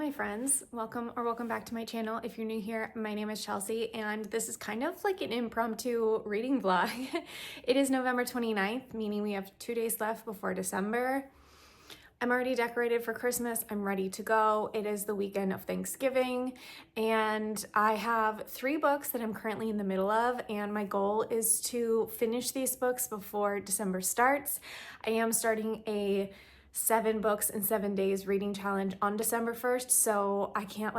my friends, welcome back to my channel. If you're new here, my name is Chelsea and this is kind of like an impromptu reading vlog. It is November 29th, meaning we have 2 days left before December. I'm already decorated for Christmas. I'm ready to go. It is the weekend of Thanksgiving and I have 3 books that I'm currently in the middle of, and my goal is to finish these books before December starts. I am starting a 7 books in 7 days reading challenge on December 1st, so I can't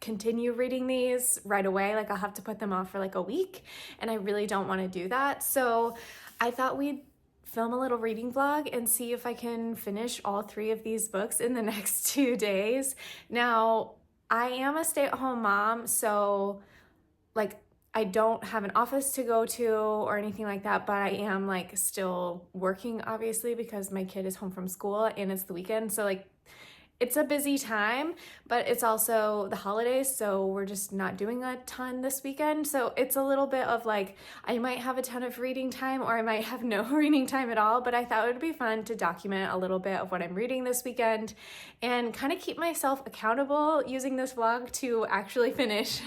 continue reading these right away. I'll have to put them off for a week, and I really don't want to do that. So I thought we'd film a little reading vlog and see if I can finish all 3 of these books in the next 2 days. Now, I am a stay-at-home mom, so I don't have an office to go to or anything like that, but I am still working, obviously, because my kid is home from school and it's the weekend. So it's a busy time, but it's also the holidays, so we're just not doing a ton this weekend. So it's a little bit of I might have a ton of reading time or I might have no reading time at all, but I thought it would be fun to document a little bit of what I'm reading this weekend and kind of keep myself accountable using this vlog to actually finish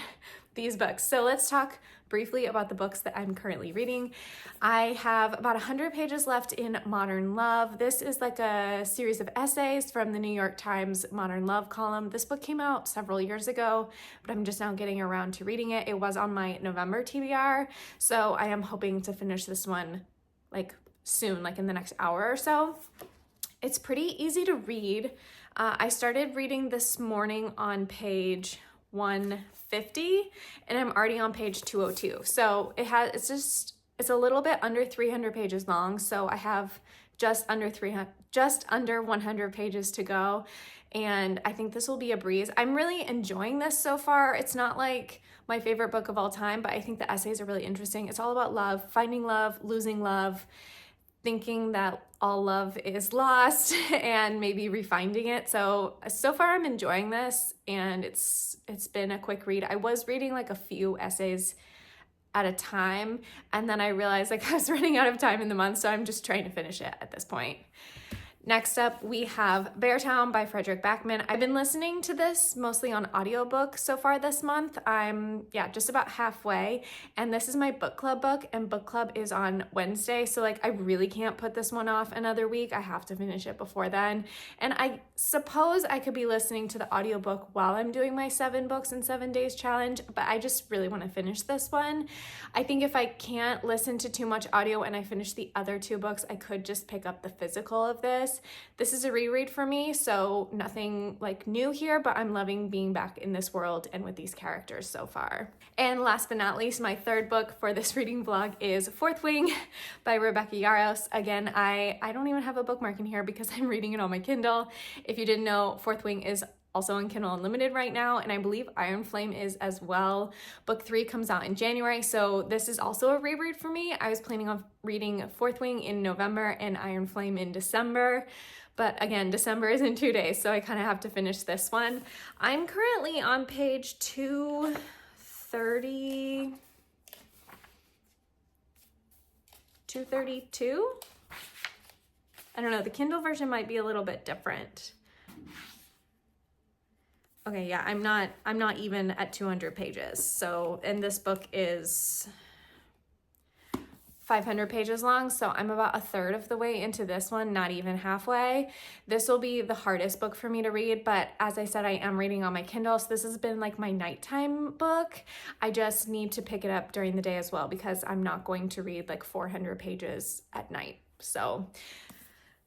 these books. So let's talk briefly about the books that I'm currently reading. I have about 100 pages left in Modern Love. This is a series of essays from the New York Times Modern Love column. This book came out several years ago, but I'm just now getting around to reading it. It was on my November TBR, so I am hoping to finish this one soon, in the next hour or so. It's pretty easy to read. I started reading this morning on page 150 and I'm already on page 202. So it's a little bit under 300 pages long. So I have just under 100 pages to go. And I think this will be a breeze. I'm really enjoying this so far. It's not my favorite book of all time, but I think the essays are really interesting. It's all about love, finding love, losing love, thinking that all love is lost and maybe refinding it. So far I'm enjoying this, and it's been a quick read. I was reading a few essays at a time, and then I realized I was running out of time in the month, so I'm just trying to finish it at this point. Next up, we have Beartown by Frederick Backman. I've been listening to this mostly on audiobook so far this month. I'm just about halfway, and this is my book club book, and book club is on Wednesday. So I really can't put this one off another week. I have to finish it before then. And I suppose I could be listening to the audiobook while I'm doing my 7 books in 7 days challenge, but I just really want to finish this one. I think if I can't listen to too much audio and I finish the other 2 books, I could just pick up the physical of this. This is a reread for me, so nothing new here, but I'm loving being back in this world and with these characters so far. And last but not least, my 3rd book for this reading vlog is Fourth Wing by Rebecca Yarros. Again, I don't even have a bookmark in here because I'm reading it on my Kindle. If you didn't know, Fourth Wing is also on Kindle Unlimited right now, and I believe Iron Flame is as well. Book 3 comes out in January, so this is also a reread for me. I was planning on reading Fourth Wing in November and Iron Flame in December, but again, December is in 2 days, so I kind of have to finish this one. I'm currently on page 230, 232? I don't know, the Kindle version might be a little bit different. Okay, yeah, I'm not even at 200 pages. So, and this book is 500 pages long, so I'm about a third of the way into this one, not even halfway. This will be the hardest book for me to read, but as I said, I am reading on my Kindle, so this has been my nighttime book. I just need to pick it up during the day as well because I'm not going to read 400 pages at night. So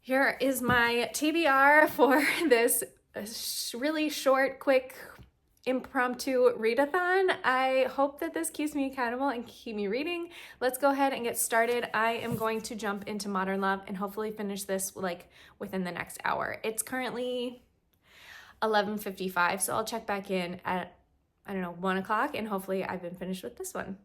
here is my TBR for this really short, quick, impromptu readathon. I hope that this keeps me accountable and keep me reading. Let's go ahead and get started. I am going to jump into Modern Love and hopefully finish this within the next hour. It's currently 11:55, so I'll check back in at 1 o'clock, and hopefully I've been finished with this one.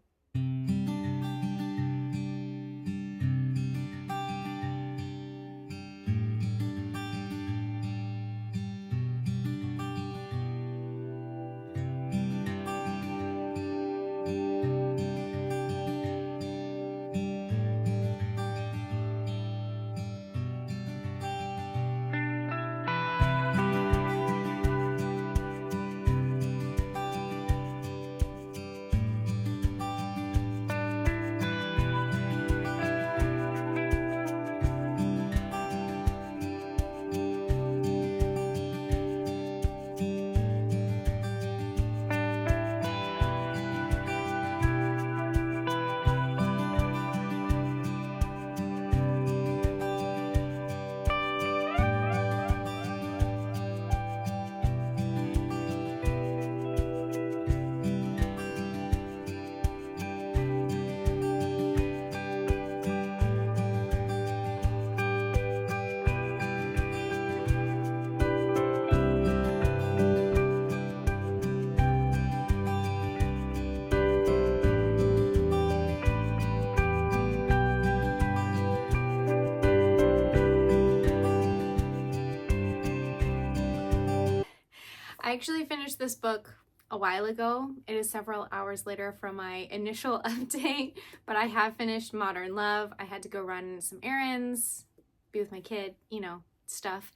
I actually finished this book a while ago. It is several hours later from my initial update, but I have finished Modern Love. I had to go run some errands, be with my kid, you know, stuff.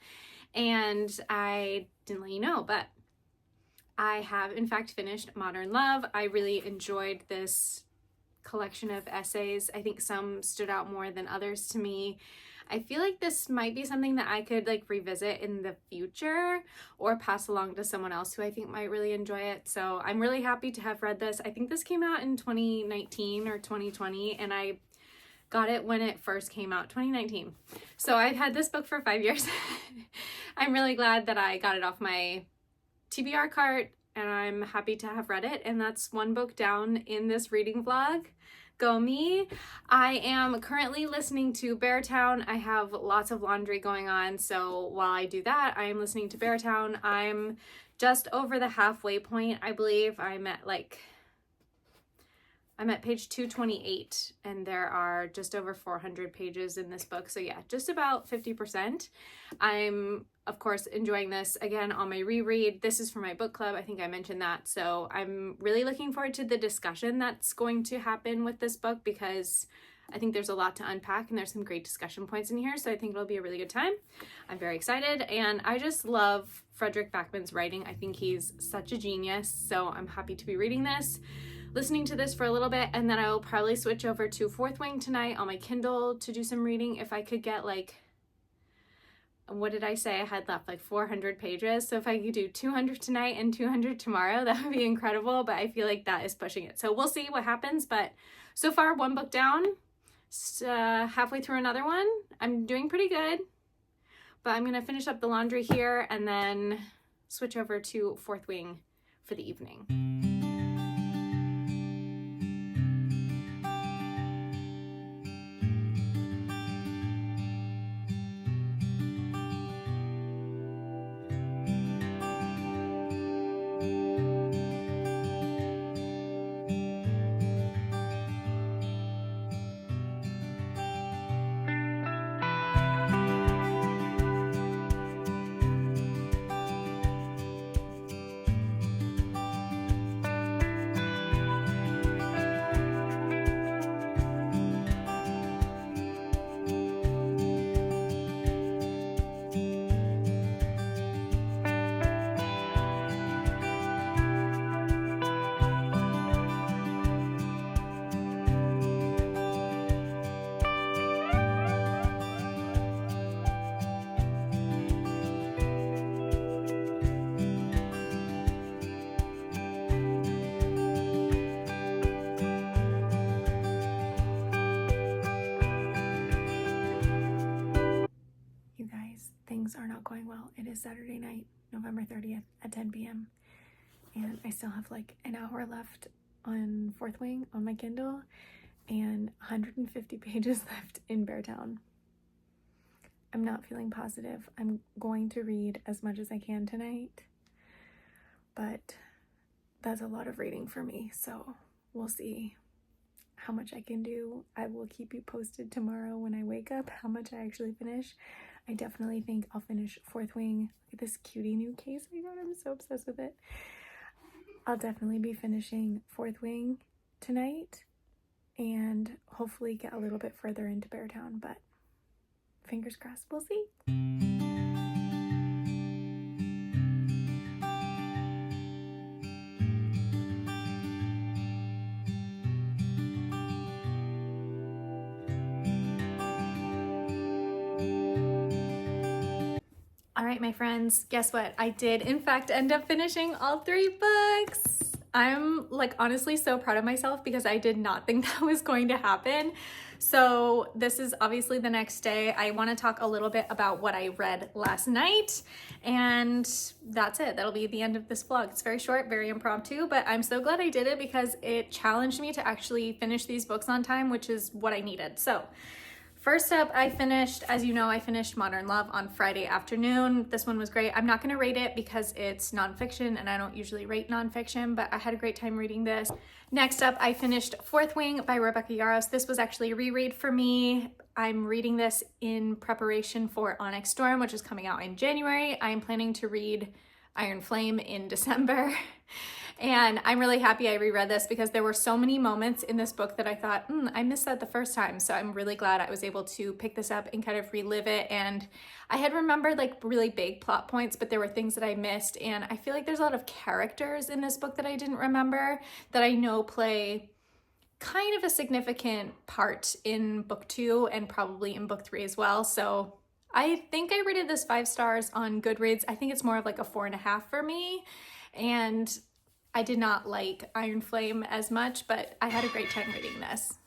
And I didn't let you know, but I have in fact finished Modern Love. I really enjoyed this collection of essays. I think some stood out more than others to me. I feel like this might be something that I could like revisit in the future or pass along to someone else who I think might really enjoy it. So I'm really happy to have read this. I think this came out in 2019 or 2020, and I got it when it first came out, 2019. So I've had this book for 5 years. I'm really glad that I got it off my TBR cart, and I'm happy to have read it. And that's one book down in this reading vlog. Go me. I am currently listening to Beartown. I have lots of laundry going on, so while I do that, I am listening to Beartown. I'm just over the halfway point, I believe. I'm at page 228, and there are just over 400 pages in this book. So yeah, just about 50%. I'm, of course, enjoying this again on my reread. This is for my book club. I think I mentioned that. So I'm really looking forward to the discussion that's going to happen with this book, because I think there's a lot to unpack and there's some great discussion points in here. So I think it'll be a really good time. I'm very excited, and I just love Fredrik Backman's writing. I think he's such a genius. So I'm happy to be reading this, listening to this for a little bit, and then I will probably switch over to Fourth Wing tonight on my Kindle to do some reading. If I could get like, what did I say I had left? Like 400 pages. So if I could do 200 tonight and 200 tomorrow, that would be incredible, but I feel like that is pushing it. So we'll see what happens, but so far one book down, halfway through another one. I'm doing pretty good, but I'm gonna finish up the laundry here and then switch over to Fourth Wing for the evening. Things are not going well. It is Saturday night, November 30th at 10 p.m. and I still have like an hour left on Fourth Wing on my Kindle and 150 pages left in Beartown. I'm not feeling positive. I'm going to read as much as I can tonight, but that's a lot of reading for me, so we'll see how much I can do. I will keep you posted tomorrow when I wake up how much I actually finish. I definitely think I'll finish Fourth Wing. Look at this cutie new case I got. I'm so obsessed with it. I'll definitely be finishing Fourth Wing tonight and hopefully get a little bit further into Beartown, but fingers crossed, we'll see. All right, my friends, guess what? I did in fact end up finishing all 3 books. I'm like honestly so proud of myself because I did not think that was going to happen. So this is obviously the next day. I want to talk a little bit about what I read last night, and that's it. That'll be the end of this vlog. It's very short, very impromptu, but I'm so glad I did it because it challenged me to actually finish these books on time, which is what I needed. So first up, I finished, as you know, I finished Modern Love on Friday afternoon. This one was great. I'm not going to rate it because it's nonfiction and I don't usually rate nonfiction, but I had a great time reading this. Next up, I finished Fourth Wing by Rebecca Yarros. This was actually a reread for me. I'm reading this in preparation for Onyx Storm, which is coming out in January. I'm planning to read Iron Flame in December. And I'm really happy I reread this because there were so many moments in this book that I thought, I missed that the first time. So I'm really glad I was able to pick this up and kind of relive it. And I had remembered like really big plot points, but there were things that I missed. And I feel like there's a lot of characters in this book that I didn't remember that I know play kind of a significant part in book 2 and probably in book 3 as well. So I think I rated this 5 stars on Goodreads. I think it's more of like a 4.5 for me. And I did not like Iron Flame as much, but I had a great time reading this.